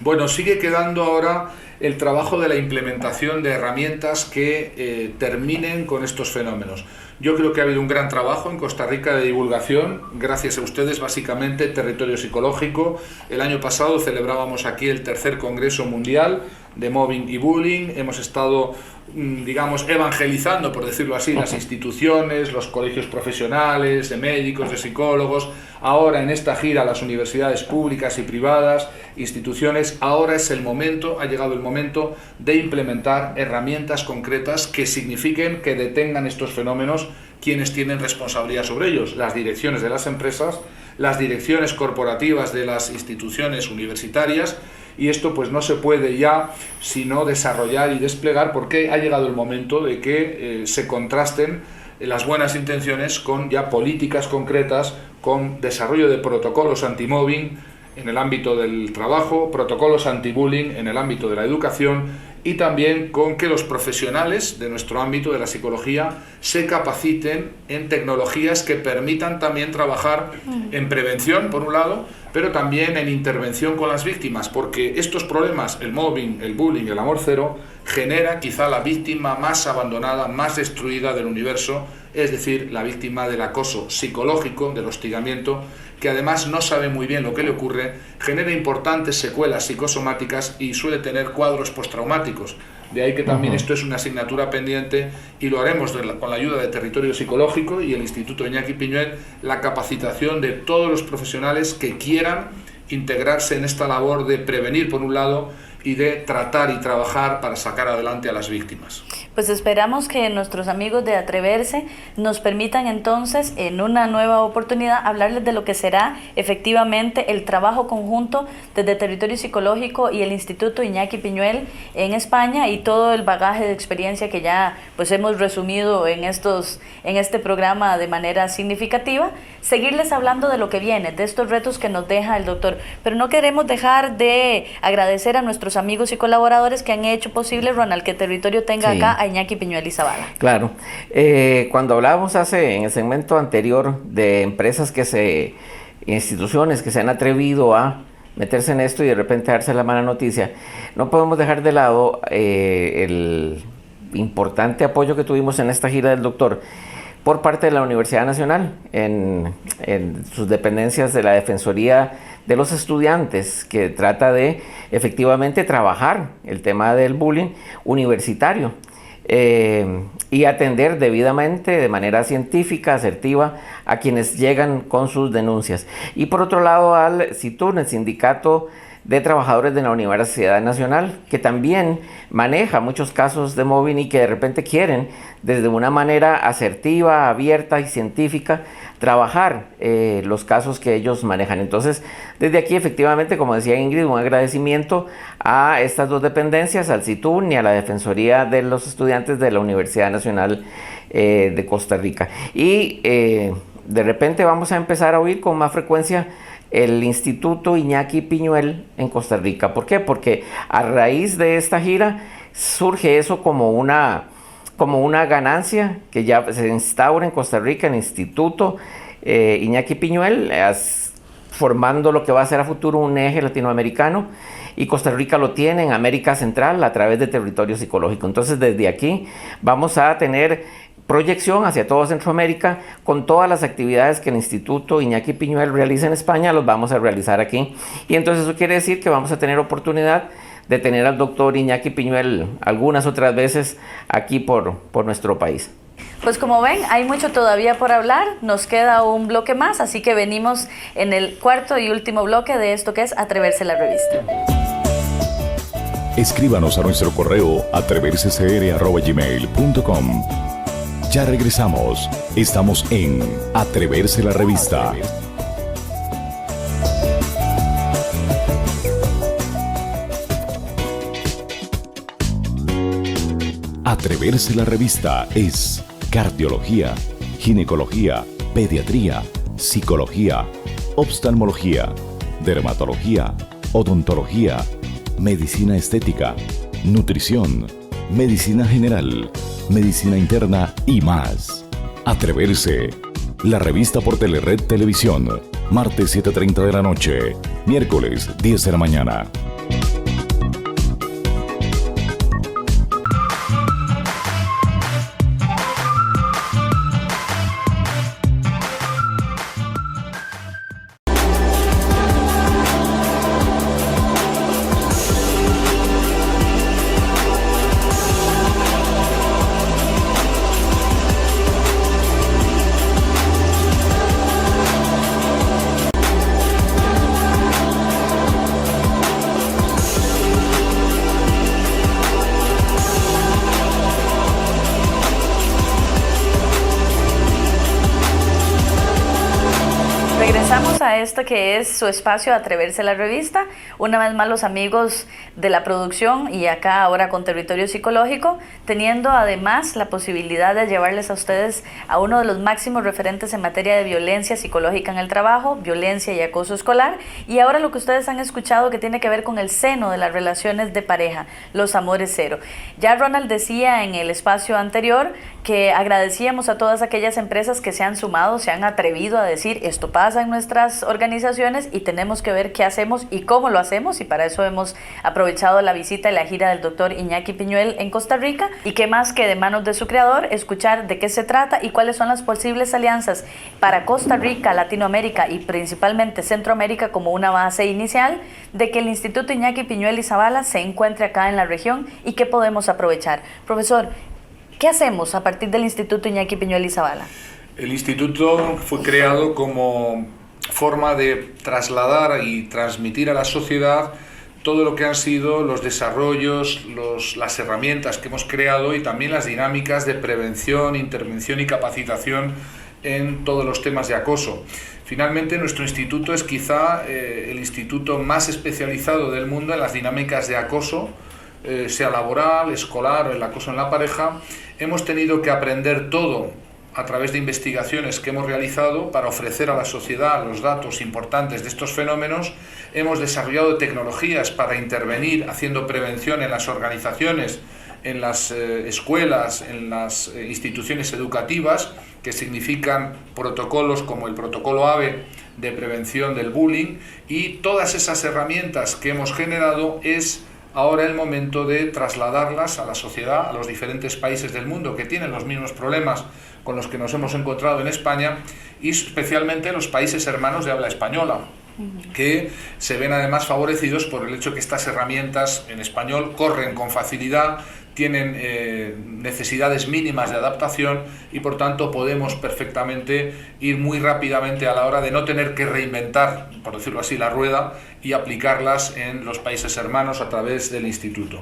Bueno, sigue quedando ahora el trabajo de la implementación de herramientas que terminen con estos fenómenos. Yo creo que ha habido un gran trabajo en Costa Rica de divulgación, gracias a ustedes, básicamente, Territorio Psicológico. El año pasado celebrábamos aquí el 3er Congreso Mundial de Mobbing y Bullying. Hemos estado, digamos, evangelizando, por decirlo así, las instituciones, los colegios profesionales, de médicos, de psicólogos. Ahora, en esta gira, las universidades públicas y privadas, instituciones. Ahora es el momento, ha llegado el momento de implementar herramientas concretas que signifiquen que detengan estos fenómenos quienes tienen responsabilidad sobre ellos: las direcciones de las empresas, las direcciones corporativas de las instituciones universitarias. Y esto pues no se puede ya sino desarrollar y desplegar, porque ha llegado el momento de que se contrasten las buenas intenciones con ya políticas concretas, con desarrollo de protocolos anti-mobbing en el ámbito del trabajo, protocolos anti-bullying en el ámbito de la educación, y también con que los profesionales de nuestro ámbito de la psicología se capaciten en tecnologías que permitan también trabajar en prevención, por un lado, pero también en intervención con las víctimas, porque estos problemas, el mobbing, el bullying, el amor cero, genera quizá la víctima más abandonada, más destruida del universo, es decir, la víctima del acoso psicológico, del hostigamiento, que además no sabe muy bien lo que le ocurre, genera importantes secuelas psicosomáticas y suele tener cuadros postraumáticos. De ahí que también esto es una asignatura pendiente, y lo haremos con la ayuda de Territorio Psicológico y el Instituto Iñaki Piñuel, la capacitación de todos los profesionales que quieran integrarse en esta labor de prevenir, por un lado, y de tratar y trabajar para sacar adelante a las víctimas. Pues esperamos que nuestros amigos de Atreverse nos permitan entonces en una nueva oportunidad hablarles de lo que será efectivamente el trabajo conjunto desde Territorio Psicológico y el Instituto Iñaki Piñuel en España y todo el bagaje de experiencia que ya pues hemos resumido en este programa de manera significativa. Seguirles hablando de lo que viene, de estos retos que nos deja el doctor, pero no queremos dejar de agradecer a nuestros amigos y colaboradores que han hecho posible, Ronald, que Territorio tenga acá a Iñaki Piñuel y Zavala. Claro, cuando hablábamos en el segmento anterior de empresas instituciones que se han atrevido a meterse en esto y de repente darse la mala noticia, no podemos dejar de lado el importante apoyo que tuvimos en esta gira del doctor por parte de la Universidad Nacional en sus dependencias de la Defensoría de los Estudiantes, que trata de efectivamente trabajar el tema del bullying universitario y atender debidamente, de manera científica, asertiva, a quienes llegan con sus denuncias. Y por otro lado al CITUN, el Sindicato de Trabajadores de la Universidad Nacional, que también maneja muchos casos de mobbing y que de repente quieren, desde una manera asertiva, abierta y científica, trabajar los casos que ellos manejan. Entonces, desde aquí, efectivamente, como decía Ingrid, un agradecimiento a estas dos dependencias, al CITUN y a la Defensoría de los Estudiantes de la Universidad Nacional de Costa Rica. Y de repente vamos a empezar a oír con más frecuencia el Instituto Iñaki Piñuel en Costa Rica. ¿Por qué? Porque a raíz de esta gira surge eso como una ganancia que ya se instaura en Costa Rica, el Instituto Iñaki Piñuel, formando lo que va a ser a futuro un eje latinoamericano, y Costa Rica lo tiene en América Central a través de Territorio Psicológico. Entonces, desde aquí vamos a tener proyección hacia toda Centroamérica con todas las actividades que el Instituto Iñaki Piñuel realiza en España, los vamos a realizar aquí. Y entonces eso quiere decir que vamos a tener oportunidad de tener al doctor Iñaki Piñuel algunas otras veces aquí por nuestro país. Pues como ven, hay mucho todavía por hablar, nos queda un bloque más, así que venimos en el cuarto y último bloque de esto que es Atreverse la Revista. Escríbanos a nuestro correo atreversecr@gmail.com. Ya regresamos. Estamos en Atreverse la Revista. Atreverse la Revista es cardiología, ginecología, pediatría, psicología, oftalmología, dermatología, odontología, medicina estética, nutrición, medicina general, medicina interna y más. Atreverse, la revista por Telered Televisión, martes 7:30 de la noche, miércoles 10 de la mañana. Regresamos a esto que es su espacio Atreverse la Revista. Una vez más los amigos de la producción y acá ahora con Territorio Psicológico, teniendo además la posibilidad de llevarles a ustedes a uno de los máximos referentes en materia de violencia psicológica en el trabajo, violencia y acoso escolar, y ahora lo que ustedes han escuchado que tiene que ver con el seno de las relaciones de pareja, los amores cero. Ya Ronald decía en el espacio anterior que agradecíamos a todas aquellas empresas que se han sumado, se han atrevido a decir esto pasa en nuestras organizaciones y tenemos que ver qué hacemos y cómo lo hacemos, y para eso hemos aprovechado la visita y la gira del doctor Iñaki Piñuel en Costa Rica, y qué más que de manos de su creador escuchar de qué se trata y cuáles son las posibles alianzas para Costa Rica, Latinoamérica y principalmente Centroamérica como una base inicial de que el Instituto Iñaki Piñuel y Zavala se encuentre acá en la región y qué podemos aprovechar. Profesor, ¿qué hacemos a partir del Instituto Iñaki Piñuel y Zavala? El instituto fue creado como forma de trasladar y transmitir a la sociedad todo lo que han sido los desarrollos, las herramientas que hemos creado y también las dinámicas de prevención, intervención y capacitación en todos los temas de acoso. Finalmente, nuestro instituto es quizá el instituto más especializado del mundo en las dinámicas de acoso, sea laboral, escolar o el acoso en la pareja. Hemos tenido que aprender todo a través de investigaciones que hemos realizado para ofrecer a la sociedad los datos importantes de estos fenómenos. Hemos desarrollado tecnologías para intervenir haciendo prevención en las organizaciones, en las escuelas, en las instituciones educativas, que significan protocolos como el protocolo AVE de prevención del bullying, y todas esas herramientas que hemos generado es ahora el momento de trasladarlas a la sociedad, a los diferentes países del mundo que tienen los mismos problemas con los que nos hemos encontrado en España, y especialmente los países hermanos de habla española, que se ven además favorecidos por el hecho que estas herramientas en español corren con facilidad, tienen necesidades mínimas de adaptación y por tanto podemos perfectamente ir muy rápidamente a la hora de no tener que reinventar, por decirlo así, la rueda y aplicarlas en los países hermanos a través del instituto.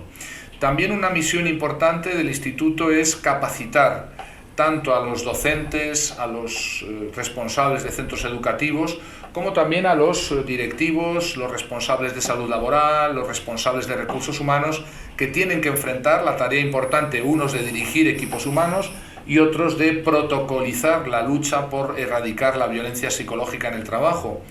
También una misión importante del instituto es capacitar tanto a los docentes, a los responsables de centros educativos, como también a los directivos, los responsables de salud laboral, los responsables de recursos humanos, que tienen que enfrentar la tarea importante, unos de dirigir equipos humanos y otros de protocolizar la lucha por erradicar la violencia psicológica en el trabajo.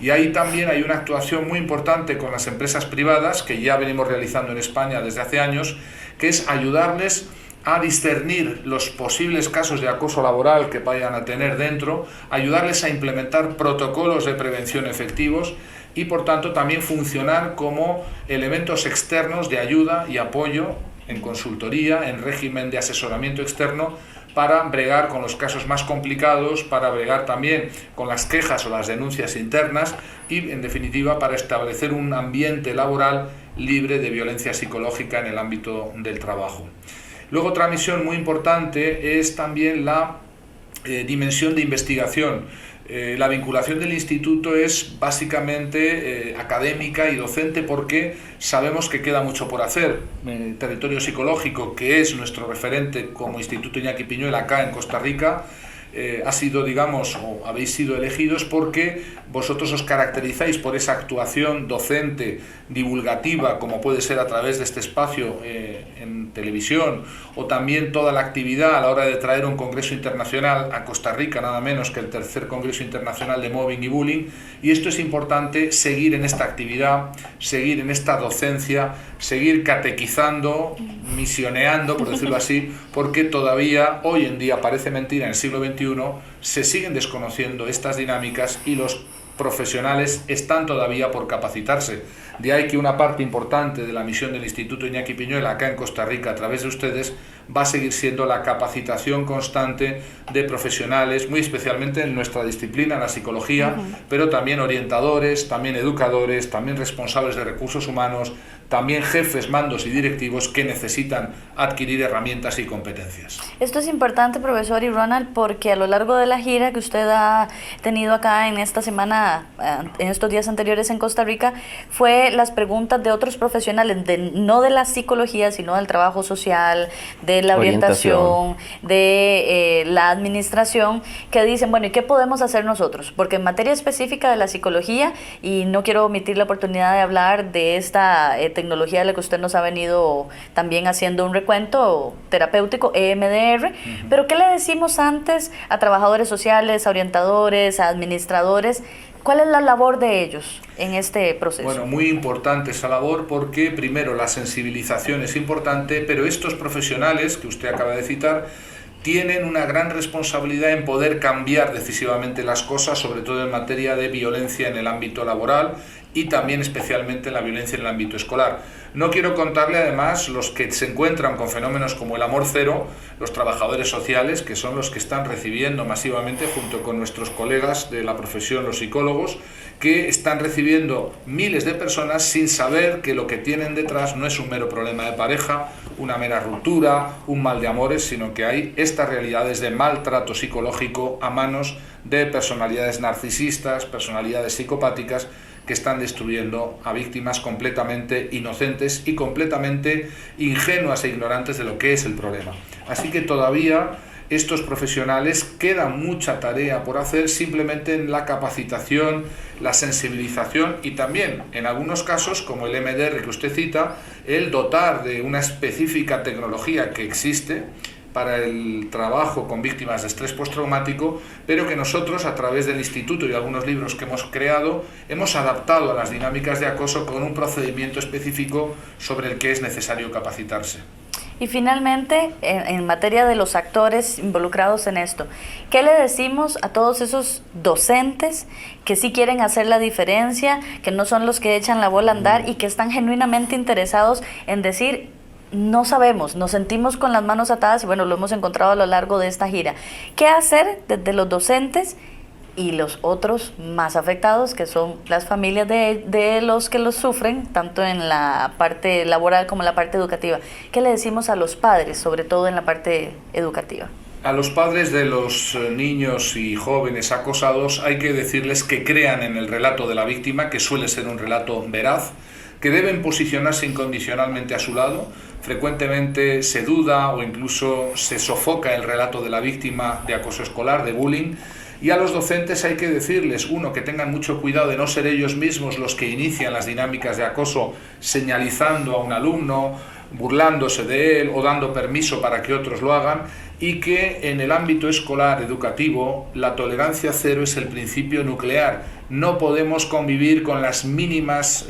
Y ahí también hay una actuación muy importante con las empresas privadas, que ya venimos realizando en España desde hace años, que es ayudarles a discernir los posibles casos de acoso laboral que vayan a tener dentro, ayudarles a implementar protocolos de prevención efectivos y, por tanto, también funcionar como elementos externos de ayuda y apoyo en consultoría, en régimen de asesoramiento externo, para bregar con los casos más complicados, para bregar también con las quejas o las denuncias internas y, en definitiva, para establecer un ambiente laboral libre de violencia psicológica en el ámbito del trabajo. Luego, otra misión muy importante es también la dimensión de investigación. La vinculación del instituto es básicamente académica y docente, porque sabemos que queda mucho por hacer. Territorio Psicológico, que es nuestro referente como Instituto Iñaki Piñuel acá en Costa Rica, ha sido, digamos, o habéis sido elegidos porque vosotros os caracterizáis por esa actuación docente, divulgativa, como puede ser a través de este espacio en televisión, o también toda la actividad a la hora de traer un congreso internacional a Costa Rica, nada menos que el tercer Congreso Internacional de Mobbing y Bullying, y esto es importante, seguir en esta actividad, seguir en esta docencia, seguir catequizando, misioneando, por decirlo así, porque todavía, hoy en día, parece mentira, en el siglo XXI, se siguen desconociendo estas dinámicas y los profesionales están todavía por capacitarse. De ahí que una parte importante de la misión del Instituto Iñaki Piñuel acá en Costa Rica, a través de ustedes, va a seguir siendo la capacitación constante de profesionales, muy especialmente en nuestra disciplina, la psicología, pero también orientadores, también educadores, también responsables de recursos humanos, también jefes, mandos y directivos que necesitan adquirir herramientas y competencias. Esto es importante, profesor y Ronald, porque a lo largo de la gira que usted ha tenido acá en esta semana, en estos días anteriores en Costa Rica, fue las preguntas de otros profesionales, no de la psicología, sino del trabajo social, de la orientación, de la administración, que dicen, bueno, ¿y qué podemos hacer nosotros? Porque en materia específica de la psicología, y no quiero omitir la oportunidad de hablar de esta tecnología de la que usted nos ha venido también haciendo un recuento terapéutico, EMDR, pero ¿qué le decimos antes a trabajadores sociales, a orientadores, a administradores? ¿Cuál es la labor de ellos en este proceso? Bueno, muy importante esa labor, porque primero la sensibilización es importante, pero estos profesionales que usted acaba de citar tienen una gran responsabilidad en poder cambiar decisivamente las cosas, sobre todo en materia de violencia en el ámbito laboral y también especialmente en la violencia en el ámbito escolar. No quiero contarle además los que se encuentran con fenómenos como el amor cero, los trabajadores sociales, que son los que están recibiendo masivamente, junto con nuestros colegas de la profesión, los psicólogos, que están recibiendo miles de personas sin saber que lo que tienen detrás no es un mero problema de pareja, una mera ruptura, un mal de amores, sino que hay estas realidades de maltrato psicológico a manos de personalidades narcisistas, personalidades psicopáticas, que están destruyendo a víctimas completamente inocentes y completamente ingenuas e ignorantes de lo que es el problema. Así que todavía estos profesionales queda mucha tarea por hacer, simplemente en la capacitación, la sensibilización y también, en algunos casos, como el MDR que usted cita, el dotar de una específica tecnología que existe para el trabajo con víctimas de estrés postraumático, pero que nosotros, a través del instituto y algunos libros que hemos creado, hemos adaptado a las dinámicas de acoso con un procedimiento específico sobre el que es necesario capacitarse. Y finalmente, en materia de los actores involucrados en esto, ¿qué le decimos a todos esos docentes que sí quieren hacer la diferencia, que no son los que echan la bola a andar y que están genuinamente interesados en decir: no sabemos, nos sentimos con las manos atadas? Y bueno, lo hemos encontrado a lo largo de esta gira. ¿Qué hacer desde los docentes y los otros más afectados, que son las familias de los que los sufren, tanto en la parte laboral como en la parte educativa? ¿Qué le decimos a los padres, sobre todo en la parte educativa? A los padres de los niños y jóvenes acosados hay que decirles que crean en el relato de la víctima, que suele ser un relato veraz, que deben posicionarse incondicionalmente a su lado. Frecuentemente se duda o incluso se sofoca el relato de la víctima de acoso escolar, de bullying. Y a los docentes hay que decirles, uno, que tengan mucho cuidado de no ser ellos mismos los que inician las dinámicas de acoso señalizando a un alumno, burlándose de él o dando permiso para que otros lo hagan, y que en el ámbito escolar educativo la tolerancia cero es el principio nuclear. No podemos convivir con las mínimas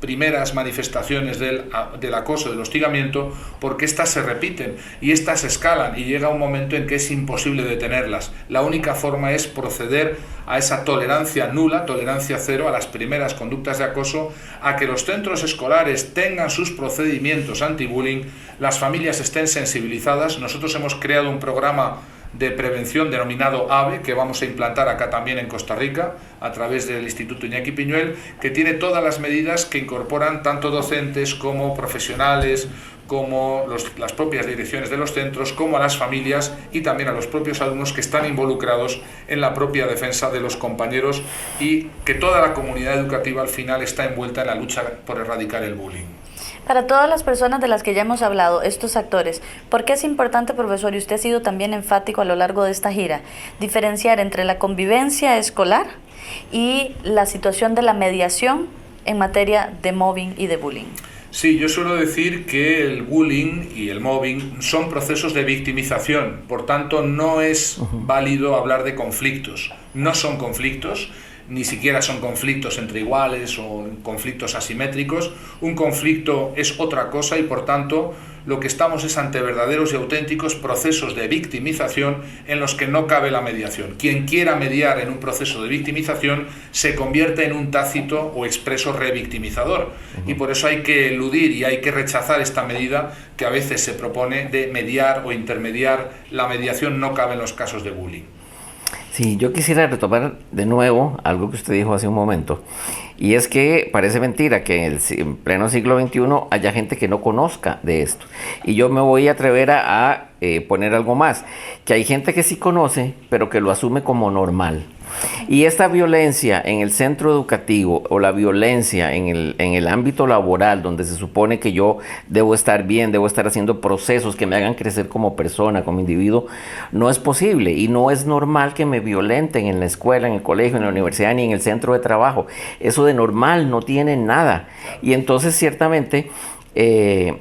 primeras manifestaciones del acoso, del hostigamiento, porque éstas se repiten y éstas escalan y llega un momento en que es imposible detenerlas. La única forma es proceder a esa tolerancia nula, tolerancia cero, a las primeras conductas de acoso, a que los centros escolares tengan sus procedimientos anti-bullying, las familias estén sensibilizadas. Nosotros hemos creado un programa de prevención denominado AVE, que vamos a implantar acá también en Costa Rica a través del Instituto Iñaki Piñuel, que tiene todas las medidas que incorporan tanto docentes como profesionales, como las propias direcciones de los centros, como a las familias y también a los propios alumnos que están involucrados en la propia defensa de los compañeros, y que toda la comunidad educativa al final está envuelta en la lucha por erradicar el bullying. Para todas las personas de las que ya hemos hablado, estos actores, ¿por qué es importante, profesor, y usted ha sido también enfático a lo largo de esta gira, diferenciar entre la convivencia escolar y la situación de la mediación en materia de mobbing y de bullying? Sí, yo suelo decir que el bullying y el mobbing son procesos de victimización, por tanto no es válido hablar de conflictos. No son conflictos, ni siquiera son conflictos entre iguales o conflictos asimétricos. Un conflicto es otra cosa y por tanto lo que estamos es ante verdaderos y auténticos procesos de victimización en los que no cabe la mediación. Quien quiera mediar en un proceso de victimización se convierte en un tácito o expreso revictimizador, y por eso hay que eludir y hay que rechazar esta medida que a veces se propone de mediar o intermediar. La mediación no cabe en los casos de bullying. Sí, yo quisiera retomar de nuevo algo que usted dijo hace un momento, y es que parece mentira que en pleno siglo XXI haya gente que no conozca de esto, y yo me voy a atrever a poner algo más, que hay gente que sí conoce, pero que lo asume como normal. Y esta violencia en el centro educativo o la violencia en el ámbito laboral, donde se supone que yo debo estar bien, debo estar haciendo procesos que me hagan crecer como persona, como individuo, no es posible y no es normal que me violenten en la escuela, en el colegio, en la universidad ni en el centro de trabajo. Eso de normal no tiene nada. Y entonces ciertamente,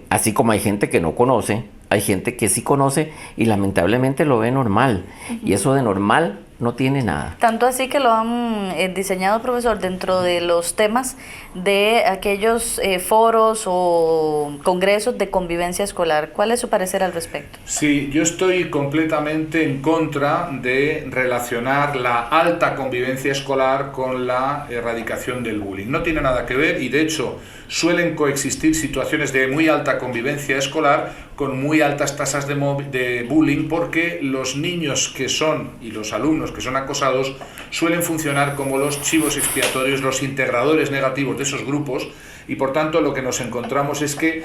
así como hay gente que no conoce, hay gente que sí conoce y lamentablemente lo ve normal. Y eso de normal no tiene nada. Tanto así que lo han diseñado, profesor, dentro de los temas de aquellos foros o congresos de convivencia escolar. ¿Cuál es su parecer al respecto? Sí, yo estoy completamente en contra de relacionar la alta convivencia escolar con la erradicación del bullying. No tiene nada que ver y de hecho suelen coexistir situaciones de muy alta convivencia escolar con muy altas tasas de bullying, porque los niños que son y los alumnos que son acosados suelen funcionar como los chivos expiatorios, los integradores negativos de esos grupos, y por tanto lo que nos encontramos es que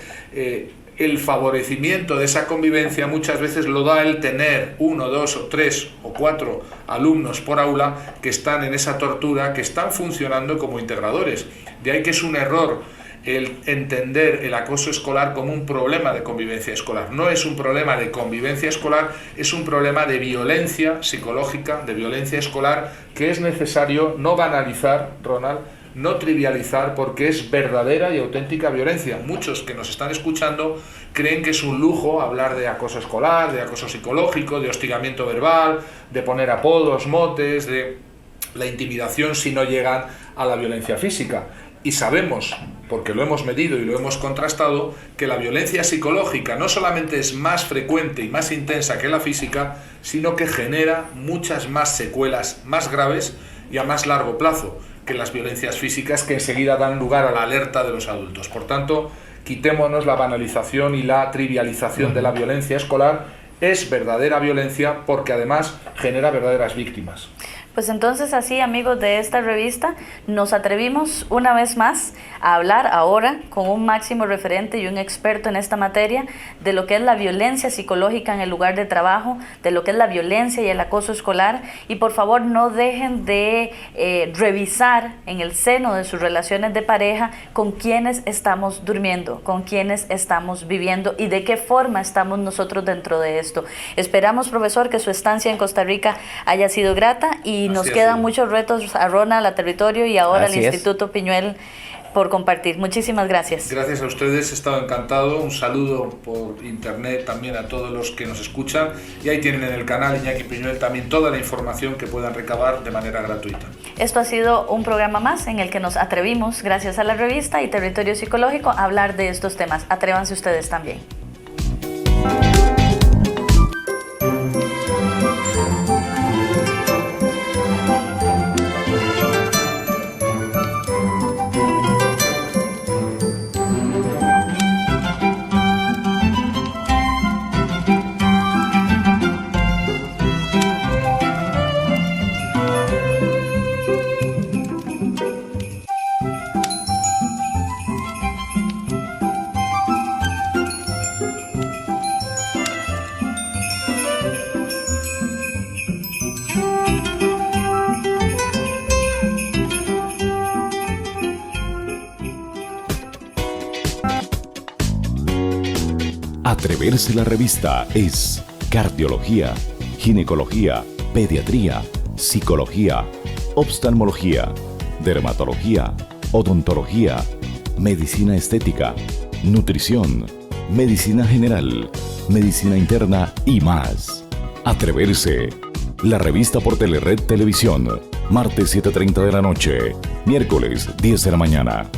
el favorecimiento de esa convivencia muchas veces lo da el tener 1, 2 o 3 o 4 alumnos por aula que están en esa tortura, que están funcionando como integradores. De ahí que es un error el entender el acoso escolar como un problema de convivencia escolar. No es un problema de convivencia escolar, es un problema de violencia psicológica, de violencia escolar, que es necesario no banalizar, Ronald, no trivializar, porque es verdadera y auténtica violencia. Muchos que nos están escuchando creen que es un lujo hablar de acoso escolar, de acoso psicológico, de hostigamiento verbal, de poner apodos, motes, de la intimidación si no llegan a la violencia física. Y sabemos, porque lo hemos medido y lo hemos contrastado, que la violencia psicológica no solamente es más frecuente y más intensa que la física, sino que genera muchas más secuelas más graves y a más largo plazo que las violencias físicas, que enseguida dan lugar a la alerta de los adultos. Por tanto, quitémonos la banalización y la trivialización de la violencia escolar. Es verdadera violencia porque además genera verdaderas víctimas. Pues entonces así, amigos de esta revista, nos atrevimos una vez más a hablar ahora con un máximo referente y un experto en esta materia de lo que es la violencia psicológica en el lugar de trabajo, de lo que es la violencia y el acoso escolar. Y por favor no dejen de revisar en el seno de sus relaciones de pareja con quiénes estamos durmiendo, con quiénes estamos viviendo y de qué forma estamos nosotros dentro de esto. Esperamos, profesor, que su estancia en Costa Rica haya sido grata y nos quedan muchos retos a Ronald, a Territorio y ahora al Instituto Piñuel por compartir. Muchísimas gracias. Gracias a ustedes, he estado encantado. Un saludo por internet también a todos los que nos escuchan y ahí tienen en el canal Iñaki Piñuel también toda la información que puedan recabar de manera gratuita. Esto ha sido un programa más en el que nos atrevimos, gracias a la revista y Territorio Psicológico, a hablar de estos temas. Atrévanse ustedes también. Atreverse la revista es cardiología, ginecología, pediatría, psicología, oftalmología, dermatología, odontología, medicina estética, nutrición, medicina general, medicina interna y más. Atreverse, la revista por Telered Televisión, martes 7:30 de la noche, miércoles 10 de la mañana.